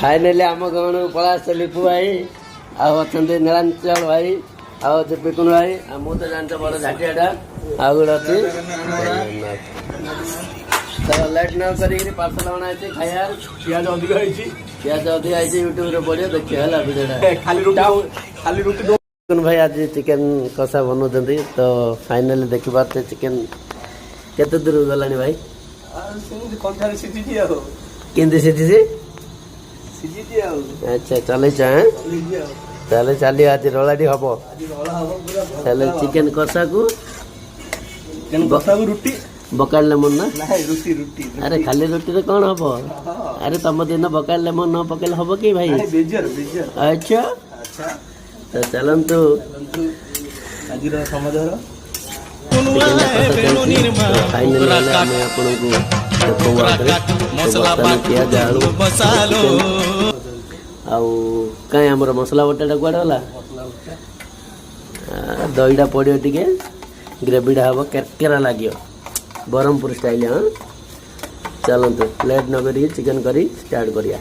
Finally आम गाँव पला लिपु भाई अच्छा नीलांचल भाई आज पिकुन भाई मुझे जान बड़ झाटियाटा आ गोटे अच्छी लेट न कर पार्सल अना खाया पियाज अधिक पियाज अधिक आई यूट्यूब पड़े देखिए है भिडियो खाली रुटी पिकुन भाई आज चिकेन कषा बनाते तो फाइनाली देखी पारे चिकेन केते दूर गला भाई केंदी सीझी अच्छा चल चले चली आज रोलाटी हम चले चिकेन कषा को रुटी बकाल लेमन ना रुटी रुटी अरे खाली रुटी रे कौन हम अरे तुम दिन बकाल लेमन न पकेल हम कि भाई अच्छा तो चलतु आज समाचार कहीं आम मसला बटाटा कुआड़े गला दहीटा पड़ो टे ग्रेवीटा हम केरकेरा लगे ब्रह्मपुर स्टाइल हाँ चलतु लेट न करी चिकेन करी स्टार्ट करिया।